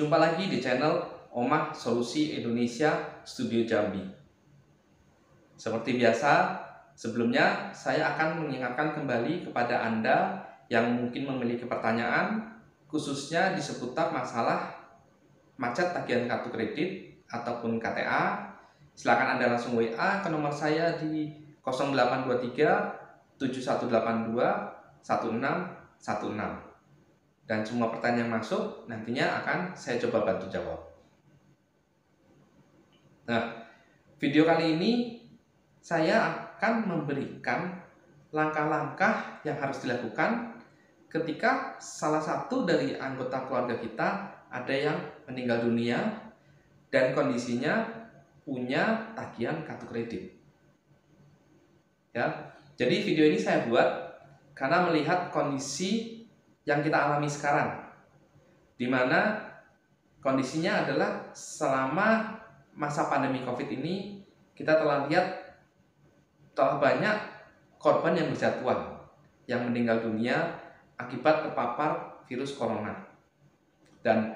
Jumpa lagi di channel Omah Solusi Indonesia Studio Jambi. Seperti biasa, sebelumnya saya akan mengingatkan kembali kepada Anda yang mungkin memiliki pertanyaan, khususnya di seputar masalah macet tagihan kartu kredit ataupun KTA. Silakan Anda langsung WA ke nomor saya di 0823 7182 1616. Dan semua pertanyaan yang masuk nantinya akan saya coba bantu jawab. Nah, video kali ini saya akan memberikan langkah-langkah yang harus dilakukan ketika salah satu dari anggota keluarga kita ada yang meninggal dunia dan kondisinya punya tagihan kartu kredit. Ya, jadi video ini saya buat karena melihat kondisi yang kita alami sekarang, di mana kondisinya adalah selama masa pandemi COVID ini kita telah lihat telah banyak korban yang berjatuhan, yang meninggal dunia akibat terpapar virus corona. Dan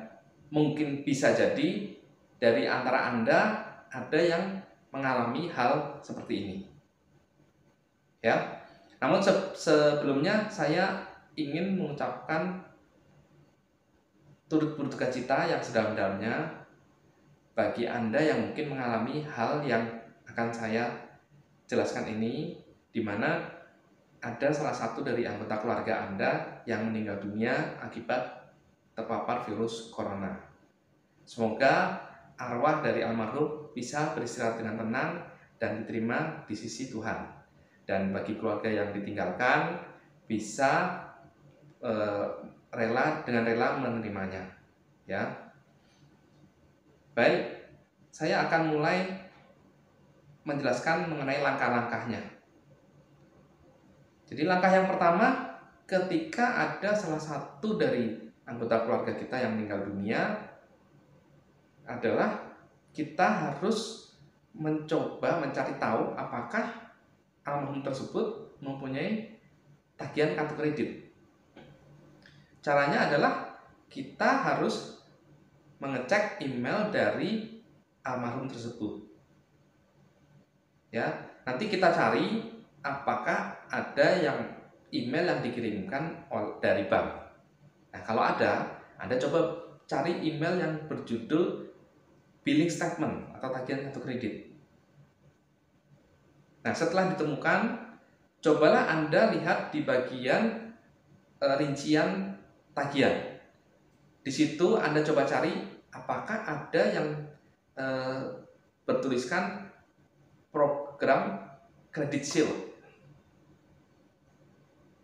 mungkin bisa jadi dari antara Anda ada yang mengalami hal seperti ini. Ya. Namun sebelumnya saya ingin mengucapkan turut berduka cita yang sedalam-dalamnya bagi Anda yang mungkin mengalami hal yang akan saya jelaskan ini, di mana ada salah satu dari anggota keluarga Anda yang meninggal dunia akibat terpapar virus corona. Semoga arwah dari almarhum bisa beristirahat dengan tenang dan diterima di sisi Tuhan. Dan bagi keluarga yang ditinggalkan bisa dengan rela menerimanya, ya. Baik, saya akan mulai menjelaskan mengenai langkah-langkahnya. Jadi langkah yang pertama, ketika ada salah satu dari anggota keluarga kita yang meninggal dunia, adalah kita harus mencoba mencari tahu apakah almarhum tersebut mempunyai tagihan kartu kredit. Caranya adalah kita harus mengecek email dari almarhum tersebut. Ya, nanti kita cari apakah ada yang email yang dikirimkan dari bank. Nah, kalau ada, Anda coba cari email yang berjudul billing statement atau tagihan kartu kredit. Nah, setelah ditemukan, cobalah Anda lihat di bagian rincian tagihan. Di situ Anda coba cari apakah ada yang bertuliskan program credit shield.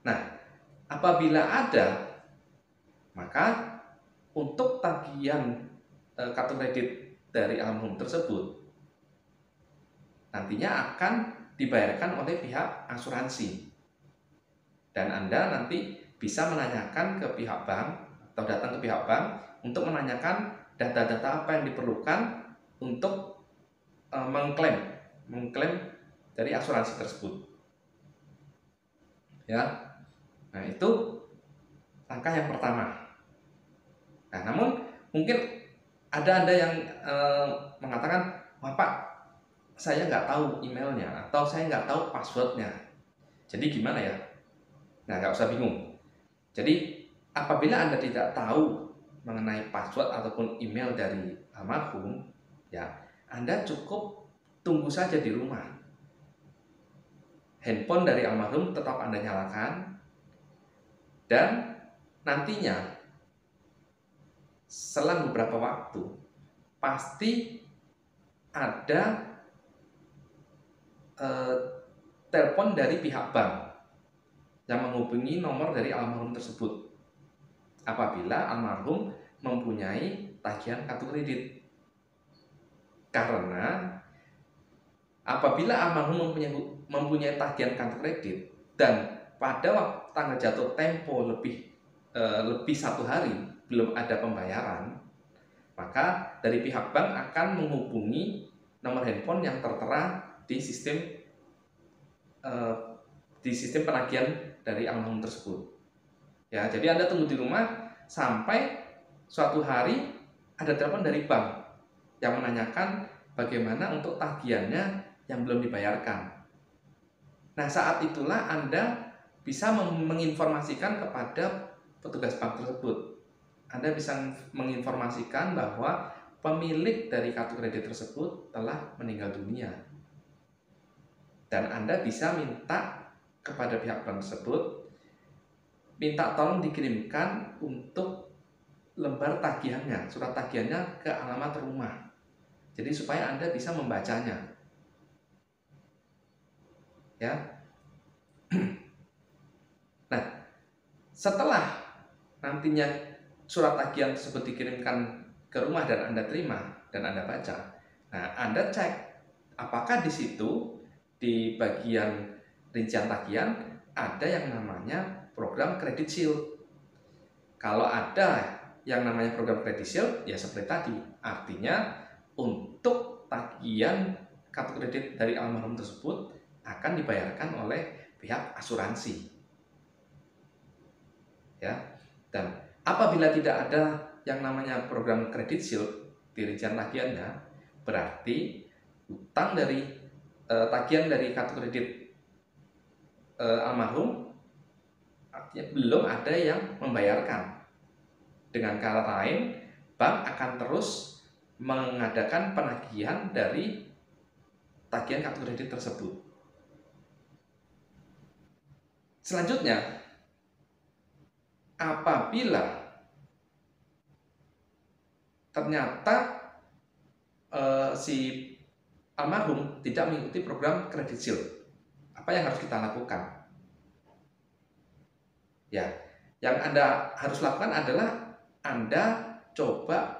Nah, apabila ada, maka untuk tagihan kartu kredit dari almarhum tersebut nantinya akan dibayarkan oleh pihak asuransi. Dan Anda nanti bisa menanyakan ke pihak bank atau datang ke pihak bank untuk menanyakan data-data apa yang diperlukan untuk mengklaim dari asuransi tersebut. Ya, nah itu langkah yang pertama. Nah, namun mungkin ada Anda yang mengatakan, wah Pak, saya nggak tahu emailnya atau saya nggak tahu passwordnya. Jadi gimana ya? Nah, nggak usah bingung. Jadi apabila Anda tidak tahu mengenai password ataupun email dari almarhum, ya Anda cukup tunggu saja di rumah. Handphone dari almarhum tetap Anda nyalakan, dan nantinya selang beberapa waktu pasti ada telepon dari pihak bank yang menghubungi nomor dari almarhum tersebut apabila almarhum mempunyai tagihan kartu kredit. Karena apabila almarhum mempunyai tagihan kartu kredit dan pada waktu tanggal jatuh tempo lebih 1 hari belum ada pembayaran, maka dari pihak bank akan menghubungi nomor handphone yang tertera di sistem penagihan dari almarhum tersebut. Ya, jadi Anda tunggu di rumah sampai suatu hari ada telepon dari bank yang menanyakan bagaimana untuk tagihannya yang belum dibayarkan. Nah, saat itulah Anda bisa menginformasikan kepada petugas bank tersebut. Anda bisa menginformasikan bahwa pemilik dari kartu kredit tersebut telah meninggal dunia. Dan Anda bisa minta kepada pihak bank tersebut, minta tolong dikirimkan untuk lembar tagihannya, surat tagihannya ke alamat rumah. Jadi supaya Anda bisa membacanya. Ya. Nah, setelah nantinya surat tagihan tersebut dikirimkan ke rumah dan Anda terima dan Anda baca. Nah, Anda cek apakah di situ di bagian rincian tagihan ada yang namanya program Credit Shield. Kalau ada yang namanya program Credit Shield, ya seperti tadi, artinya untuk tagihan kartu kredit dari almarhum tersebut akan dibayarkan oleh pihak asuransi. Ya. Dan apabila tidak ada yang namanya program Credit Shield di rincian tagihannya, berarti utang dari tagihan dari kartu kredit almarhum artinya belum ada yang membayarkan. Dengan kata lain, bank akan terus mengadakan penagihan dari tagihan kartu kredit tersebut. Selanjutnya, apabila ternyata si almarhum tidak mengikuti program Credit Shield, apa yang harus kita lakukan? Ya, yang Anda harus lakukan adalah Anda coba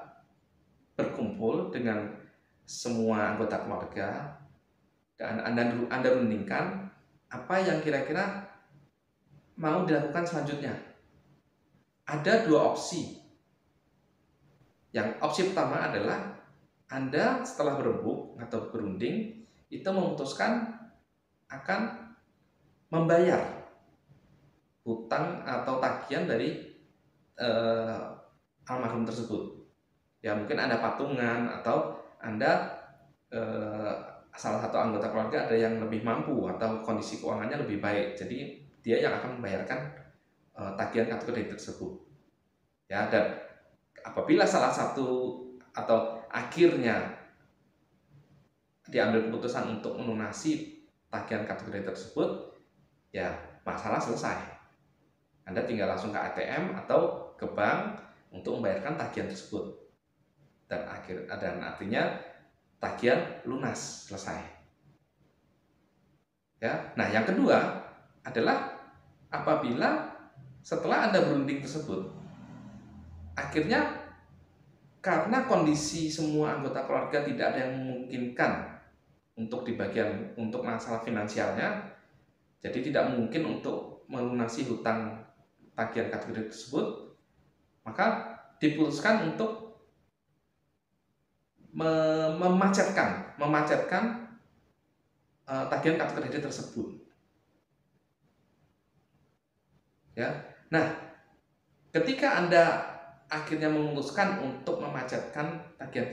berkumpul dengan semua anggota keluarga dan Anda rundingkan apa yang kira-kira mau dilakukan selanjutnya. Ada dua opsi. Yang opsi pertama adalah Anda setelah berembuk atau berunding itu memutuskan akan membayar hutang atau tagihan dari almarhum tersebut. Ya mungkin Anda patungan atau Anda salah satu anggota keluarga ada yang lebih mampu atau kondisi keuangannya lebih baik, jadi dia yang akan membayarkan tagihan kartu kredit tersebut. Ya, dan apabila salah satu atau akhirnya diambil keputusan untuk melunasi tagihan kartu kredit tersebut, ya masalah selesai. Anda tinggal langsung ke ATM atau ke bank untuk membayarkan tagihan tersebut. Dan artinya tagihan lunas, selesai. Ya. Nah, yang kedua adalah apabila setelah Anda berunding tersebut, akhirnya karena kondisi semua anggota keluarga tidak ada yang memungkinkan untuk masalah finansialnya, jadi tidak mungkin untuk melunasi hutang tagihan kartu kredit tersebut, maka diputuskan untuk memacetkan tagihan kartu kredit tersebut. Ya. Nah, ketika Anda akhirnya memutuskan untuk memacetkan tagihan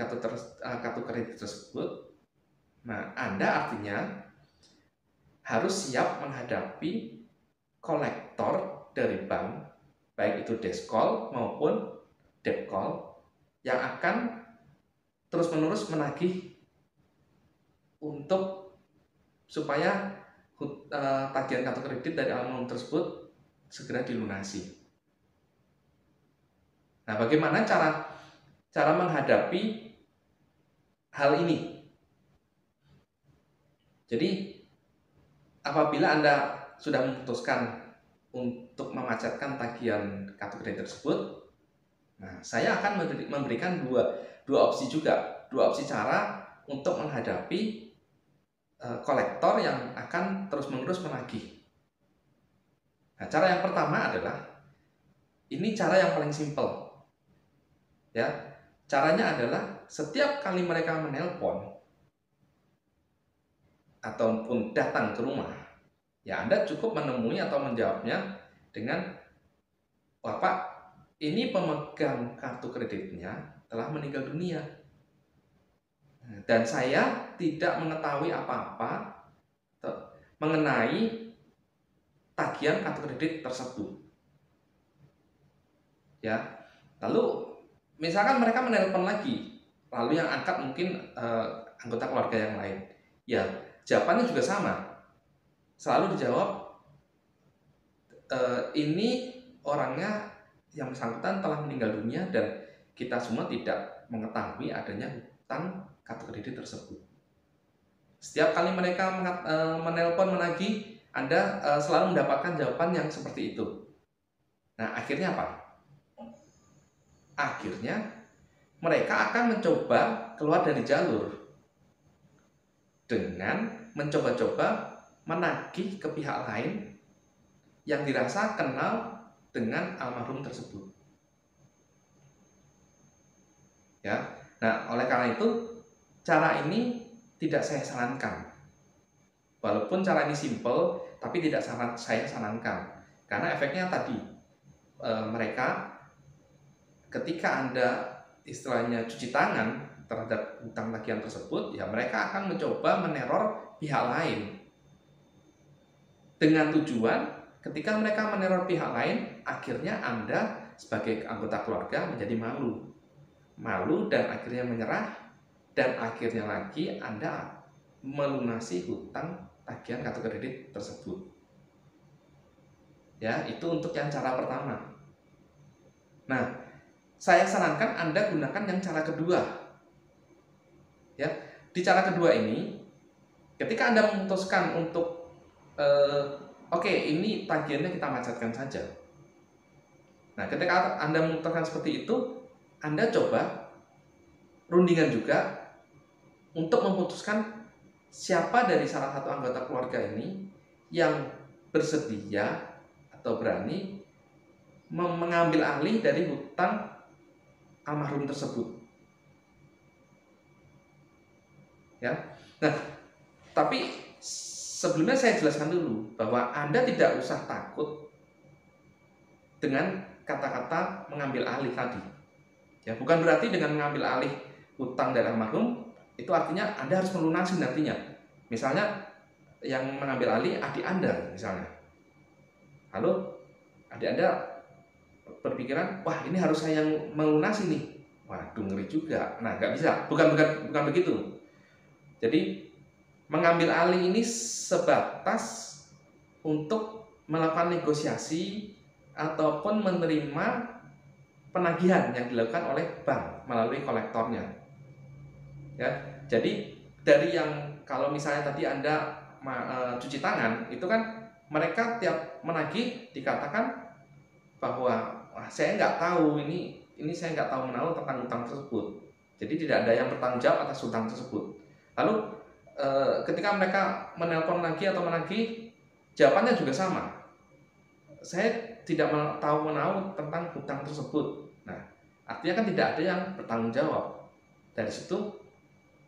kartu kredit tersebut, nah Anda artinya harus siap menghadapi kolektor dari bank, baik itu deskol maupun debkol, yang akan terus-menerus menagih untuk supaya tagihan kartu kredit dari almarhum tersebut segera dilunasi. Nah, bagaimana cara menghadapi hal ini? Jadi, apabila Anda sudah memutuskan untuk memacetkan tagihan kartu kredit tersebut, nah, saya akan memberikan dua opsi juga, dua opsi cara untuk menghadapi kolektor yang akan terus-menerus menagih. Nah, cara yang pertama adalah ini cara yang paling simpel. Ya, caranya adalah setiap kali mereka menelpon ataupun datang ke rumah, ya Anda cukup menemui atau menjawabnya dengan, "Bapak, ini pemegang kartu kreditnya telah meninggal dunia. Dan saya tidak mengetahui apa-apa mengenai tagihan kartu kredit tersebut. Ya, lalu misalkan mereka menelpon lagi, lalu yang angkat mungkin anggota keluarga yang lain. Ya, jawabannya juga sama. Selalu dijawab, ini orangnya yang bersangkutan telah meninggal dunia dan kita semua tidak mengetahui adanya hutang kartu kredit tersebut. Setiap kali mereka menelpon menagih, Anda selalu mendapatkan jawaban yang seperti itu. Nah, akhirnya apa? Akhirnya mereka akan mencoba keluar dari jalur dengan mencoba-coba menagih ke pihak lain yang dirasa kenal dengan almarhum tersebut. Ya, nah oleh karena itu cara ini tidak saya sarankan. Walaupun cara ini simple, tapi tidak saya sarankan karena efeknya tadi mereka ketika Anda istilahnya cuci tangan terhadap hutang tagihan tersebut, ya mereka akan mencoba meneror pihak lain dengan tujuan ketika mereka meneror pihak lain, akhirnya Anda sebagai anggota keluarga menjadi malu dan akhirnya menyerah, dan akhirnya lagi Anda melunasi hutang tagihan kartu kredit tersebut. Ya, itu untuk yang cara pertama. Nah, saya sarankan Anda gunakan yang cara kedua. Ya, di cara kedua ini, ketika Anda memutuskan untuk oke, ini tagihannya kita macetkan saja. Nah, ketika Anda memutuskan seperti itu, Anda coba rundingan juga untuk memutuskan siapa dari salah satu anggota keluarga ini yang bersedia atau berani mengambil alih dari hutang almarhum tersebut. Ya. Nah, tapi sebelumnya saya jelaskan dulu bahwa Anda tidak usah takut dengan kata-kata mengambil alih tadi. Ya, bukan berarti dengan mengambil alih hutang dari almarhum itu artinya Anda harus melunasi nantinya. Misalnya yang mengambil alih adik Anda misalnya. Lalu adik Anda berpikiran, wah ini harus saya yang melunasi nih. Waduh, ngeri juga. Nah, nggak bisa. Bukan begitu. Jadi mengambil alih ini sebatas untuk melakukan negosiasi ataupun menerima penagihan yang dilakukan oleh bank melalui kolektornya. Ya, jadi dari yang kalau misalnya tadi Anda cuci tangan, itu kan mereka tiap menagih dikatakan bahwa saya nggak tahu ini saya nggak tahu menahu tentang hutang tersebut. Jadi tidak ada yang bertanggung jawab atas hutang tersebut. Lalu ketika mereka menelpon lagi atau menagih, jawabannya juga sama. Saya tidak tahu menahu tentang hutang tersebut. Nah, artinya kan tidak ada yang bertanggung jawab. Dari situ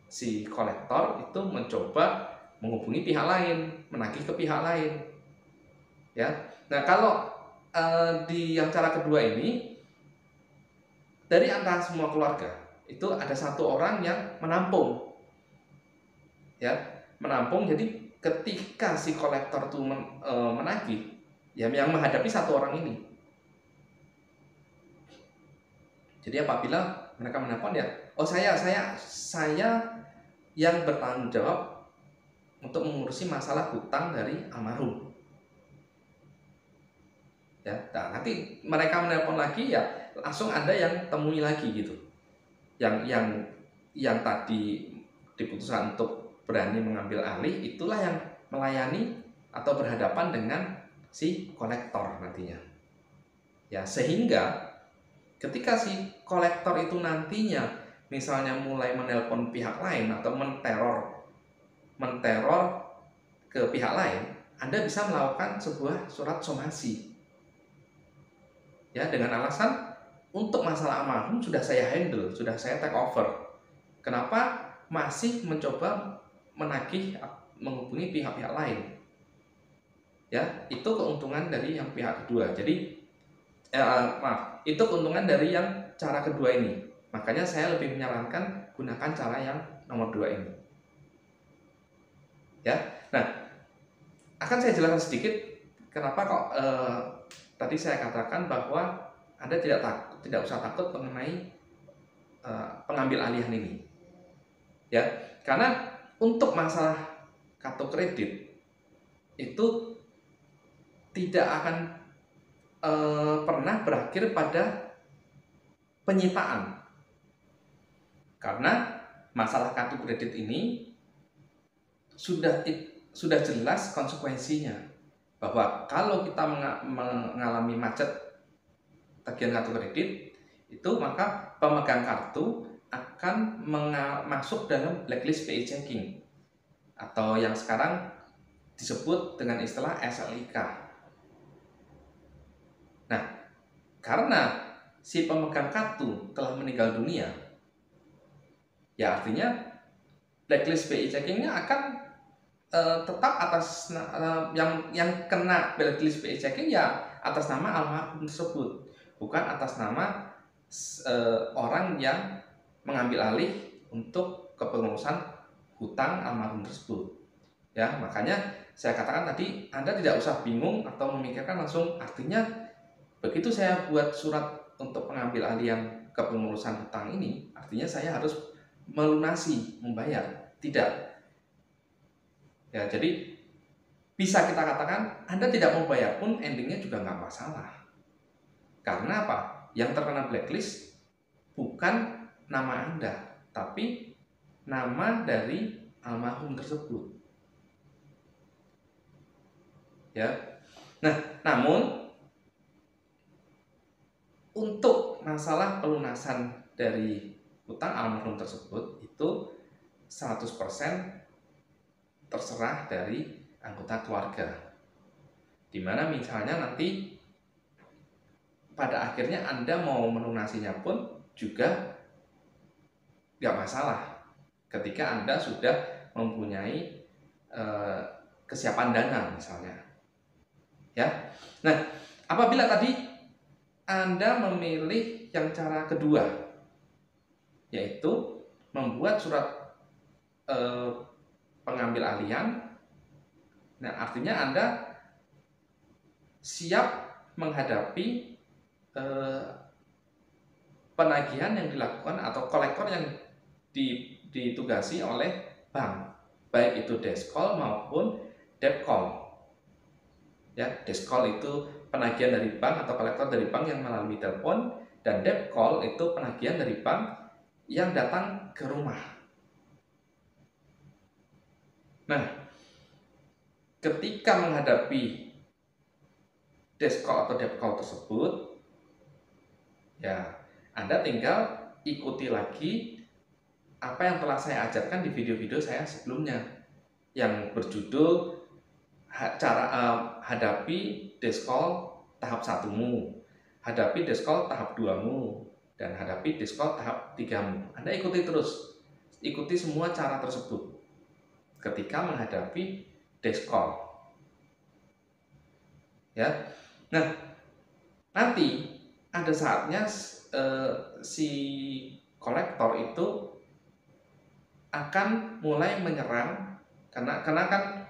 si kolektor itu mencoba menghubungi pihak lain, menagih ke pihak lain. Ya. Nah, kalau di yang cara kedua ini, dari antara semua keluarga itu ada satu orang yang menampung. Ya, menampung. Jadi ketika si kolektor itu menagih, ya yang menghadapi satu orang ini. Jadi apabila mereka menelpon, ya, oh saya yang bertanggung jawab untuk mengurusi masalah hutang dari almarhum. Ya, nah, nanti mereka menelpon lagi, ya langsung Anda yang temui lagi gitu. Yang tadi diputuskan untuk berani mengambil alih, itulah yang melayani atau berhadapan dengan si kolektor nantinya. Ya, sehingga ketika si kolektor itu nantinya misalnya mulai menelpon pihak lain atau menteror ke pihak lain, Anda bisa melakukan sebuah surat somasi. Ya, dengan alasan untuk masalah almarhum sudah saya handle, sudah saya take over. Kenapa masih mencoba menagih menghubungi pihak-pihak lain? Ya, itu keuntungan dari yang pihak kedua. Jadi itu keuntungan dari yang cara kedua ini. Makanya saya lebih menyarankan gunakan cara yang nomor 2 ini. Ya, nah akan saya jelaskan sedikit kenapa kok tadi saya katakan bahwa Anda tidak usah takut mengenai pengambil alihan ini. Ya, karena untuk masalah kartu kredit itu tidak akan pernah berakhir pada penyitaan. Karena masalah kartu kredit ini sudah jelas konsekuensinya, bahwa kalau kita mengalami macet tagihan kartu kredit itu, maka pemegang kartu akan masuk dalam blacklist BI checking atau yang sekarang disebut dengan istilah SLIK. Nah, karena si pemegang kartu telah meninggal dunia, ya artinya blacklist BI checkingnya akan tetap atas yang kena blacklist BI checking ya atas nama almarhum tersebut, bukan atas nama orang yang mengambil alih untuk kepengurusan hutang almarhum tersebut. Ya, makanya saya katakan tadi, Anda tidak usah bingung atau memikirkan langsung, artinya begitu saya buat surat untuk pengambil alihan kepengurusan hutang ini, artinya saya harus melunasi, membayar. Tidak. Ya, jadi bisa kita katakan Anda tidak mau bayar pun endingnya juga nggak masalah. Karena apa? Yang terkena blacklist bukan nama Anda, tapi nama dari almarhum tersebut. Ya. Nah, namun untuk masalah pelunasan dari hutang almarhum tersebut itu 100% terserah dari anggota keluarga. Dimana misalnya nanti pada akhirnya Anda mau melunasinya pun juga nggak masalah ketika Anda sudah mempunyai kesiapan dana misalnya. Ya. Nah, apabila tadi Anda memilih yang cara kedua, yaitu membuat surat pengambil alihan, nah artinya Anda siap menghadapi penagihan yang dilakukan atau kolektor yang ditugasi oleh bank, baik itu deskol maupun depkol. Ya, deskol itu penagihan dari bank atau kolektor dari bank yang melalui telepon, dan depkol itu penagihan dari bank yang datang ke rumah. Nah, ketika menghadapi deskol atau depkol tersebut, ya Anda tinggal ikuti lagi apa yang telah saya ajarkan di video-video saya sebelumnya yang berjudul cara hadapi deskol tahap 1-mu, hadapi deskol tahap 2-mu, dan hadapi deskol tahap 3-mu. Anda ikuti terus, ikuti semua cara tersebut ketika menghadapi deskol. Ya, nah nanti ada saatnya si kolektor itu akan mulai menyerang karena kan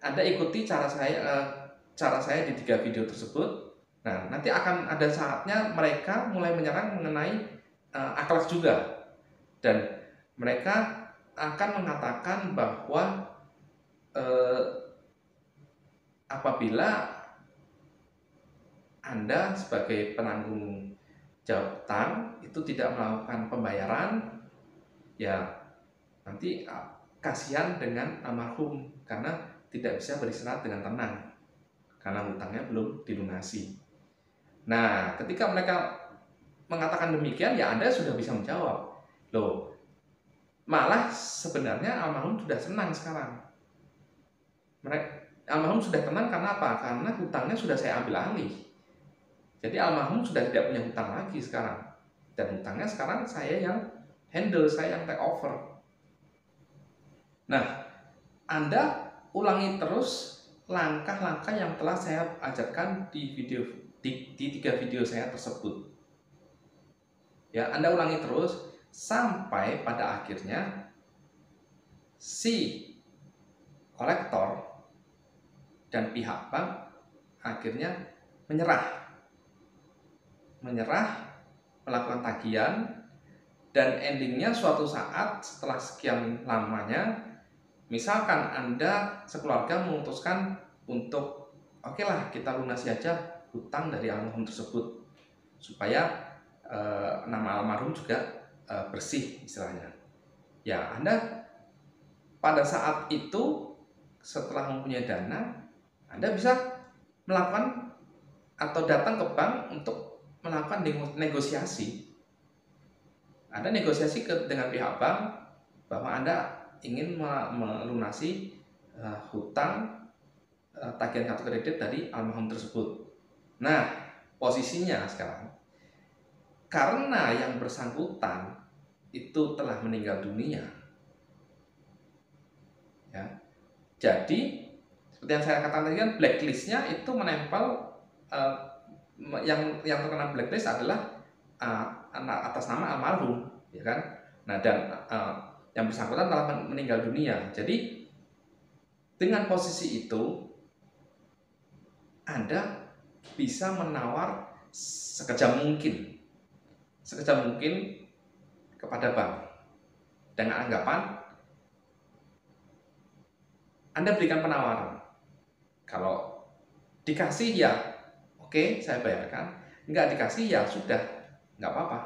Anda ikuti cara saya di 3 video tersebut. Nah, nanti akan ada saatnya mereka mulai menyerang mengenai akhlak juga, dan mereka akan mengatakan bahwa apabila Anda sebagai penanggung jawab hutang itu tidak melakukan pembayaran, ya nanti kasihan dengan almarhum karena tidak bisa beristirahat dengan tenang karena hutangnya belum dilunasi. Nah, ketika mereka mengatakan demikian, ya Anda sudah bisa menjawab, loh, malah sebenarnya almarhum sudah senang sekarang. Almarhum sudah tenang karena apa? Karena hutangnya sudah saya ambil alih. Jadi almarhum sudah tidak punya hutang lagi sekarang, dan hutangnya sekarang saya yang handle, saya yang take over. Nah, Anda ulangi terus langkah-langkah yang telah saya ajarkan di 3 video saya tersebut. Ya, Anda ulangi terus sampai pada akhirnya si kolektor dan pihak bank akhirnya menyerah melakukan tagihan, dan endingnya suatu saat setelah sekian lamanya, misalkan Anda sekeluarga memutuskan untuk oke lah kita lunasi aja hutang dari almarhum tersebut supaya nama almarhum juga bersih istilahnya. Ya, Anda pada saat itu setelah mempunyai dana, Anda bisa melakukan atau datang ke bank untuk melakukan negosiasi. Anda negosiasi dengan pihak bank bahwa Anda ingin melunasi hutang tagihan kartu kredit dari almarhum tersebut. Nah, posisinya sekarang karena yang bersangkutan itu telah meninggal dunia, ya. Jadi seperti yang saya katakan tadi kan, blacklistnya itu menempel yang terkena blacklist adalah atas nama almarhum, ya kan. Nah, dan yang bersangkutan telah meninggal dunia. Jadi dengan posisi itu Anda bisa menawar sekejam mungkin kepada bank dengan anggapan Anda berikan penawaran. Kalau dikasih ya oke, saya bayarkan. Nggak dikasih ya sudah, nggak apa-apa.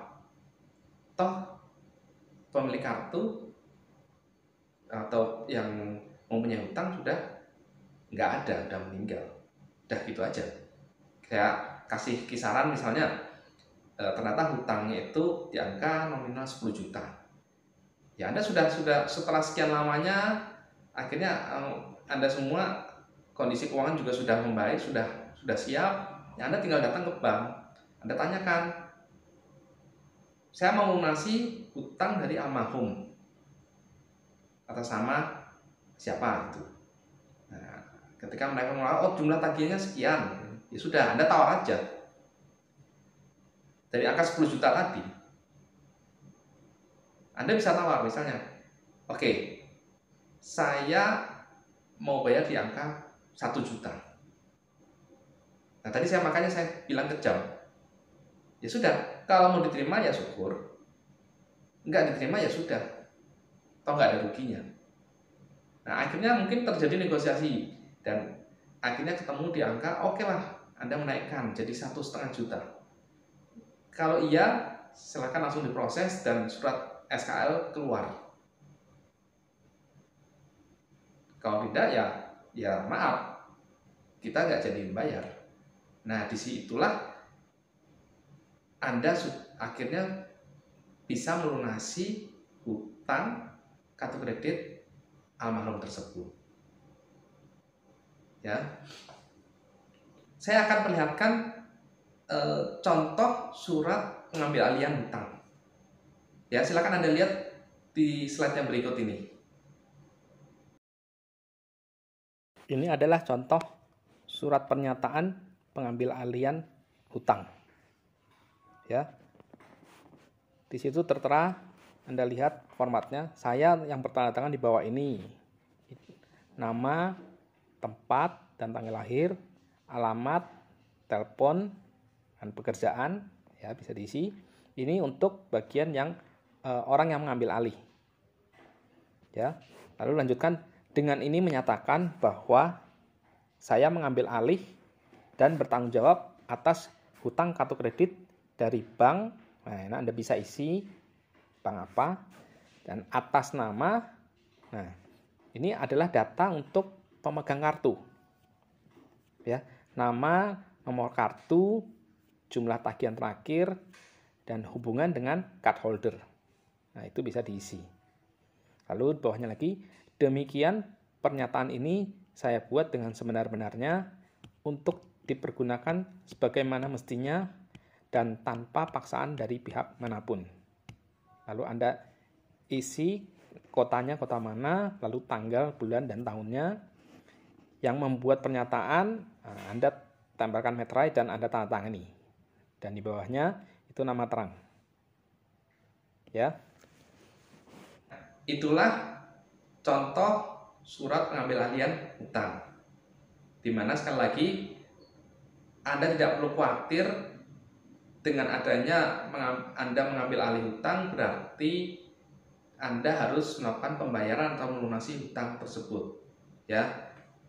Toh pemilik kartu atau yang mempunyai hutang sudah nggak ada, udah meninggal. Udah gitu aja. Kayak kasih kisaran misalnya, ternyata hutangnya itu di angka nominal 10 juta. Ya, Anda sudah setelah sekian lamanya akhirnya Anda semua kondisi keuangan juga sudah membaik, sudah siap. Ya, Anda tinggal datang ke bank. Anda tanyakan, saya mau melunasi hutang dari almarhum atas nama siapa itu. Nah, ketika mereka mengatakan, oh jumlah tagihannya sekian, ya sudah, Anda tawar aja dari angka 10 juta tadi. Anda bisa tawar misalnya, oke, saya mau bayar di angka 1 juta. Nah, tadi makanya saya bilang kejam. Ya sudah, kalau mau diterima ya syukur. Enggak diterima ya sudah. Toh nggak ada ruginya. Nah, akhirnya mungkin terjadi negosiasi dan akhirnya ketemu di angka oke lah, Anda menaikkan jadi 1,5 juta. Kalau iya, silakan langsung diproses dan surat SKL keluar. Kalau tidak ya maaf, kita nggak jadi membayar. Nah, disitulah Anda akhirnya bisa melunasi hutang kartu kredit almarhum tersebut. Ya, saya akan perlihatkan contoh surat pengambil alihan hutang. Ya, silakan Anda lihat di slide yang berikut ini. Ini adalah contoh surat pernyataan pengambil alihan hutang. Ya. Di situ tertera, Anda lihat formatnya, saya yang bertanda tangan di bawah ini. Nama, tempat dan tanggal lahir, alamat, telepon, dan pekerjaan, ya bisa diisi. Ini untuk bagian yang orang yang mengambil alih. Ya. Lalu lanjutkan, dengan ini menyatakan bahwa saya mengambil alih dan bertanggung jawab atas hutang kartu kredit dari bank. Nah, ini Anda bisa isi bank apa dan atas nama. Nah, ini adalah data untuk pemegang kartu. Ya, nama, nomor kartu, jumlah tagihan terakhir dan hubungan dengan card holder. Nah, itu bisa diisi. Lalu bawahnya lagi, demikian pernyataan ini saya buat dengan sebenar-benarnya untuk dipergunakan sebagaimana mestinya dan tanpa paksaan dari pihak manapun. Lalu Anda isi kotanya kota mana, lalu tanggal, bulan, dan tahunnya. Yang membuat pernyataan, Anda tempelkan meterai dan Anda tanda tangani. Dan di bawahnya itu nama terang. Ya. Itulah contoh surat pengambil alihan hutang, di mana sekali lagi Anda tidak perlu khawatir dengan adanya Anda mengambil alih hutang berarti Anda harus melakukan pembayaran atau melunasi hutang tersebut, ya,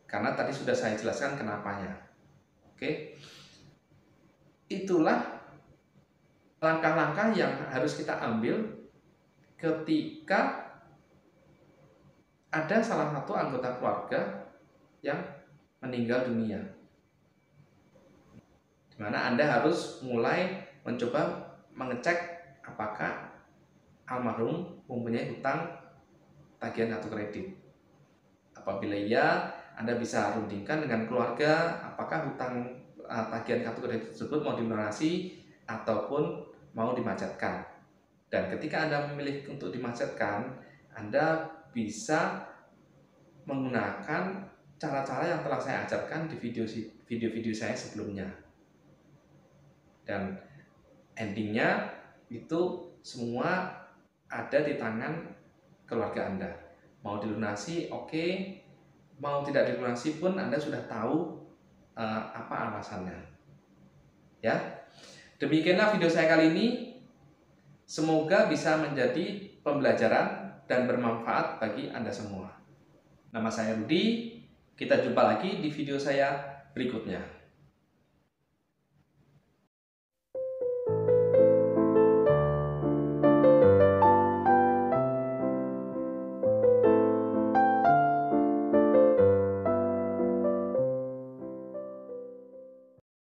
karena tadi sudah saya jelaskan kenapanya. Oke, itulah langkah-langkah yang harus kita ambil ketika ada salah satu anggota keluarga yang meninggal dunia, di mana Anda harus mulai mencoba mengecek apakah almarhum mempunyai hutang tagihan kartu kredit. Apabila iya, Anda bisa rundingkan dengan keluarga apakah hutang tagihan kartu kredit tersebut mau dilunasi ataupun mau dimacetkan. Dan ketika Anda memilih untuk dimacetkan, Anda bisa menggunakan cara-cara yang telah saya ajarkan di video-video saya sebelumnya. Dan endingnya itu semua ada di tangan keluarga Anda. Mau dilunasi, oke. Mau tidak dilunasi pun Anda sudah tahu apa alasannya. Ya, demikianlah video saya kali ini. Semoga bisa menjadi pembelajaran dan bermanfaat bagi Anda semua. Nama saya Rudi, kita jumpa lagi di video saya berikutnya.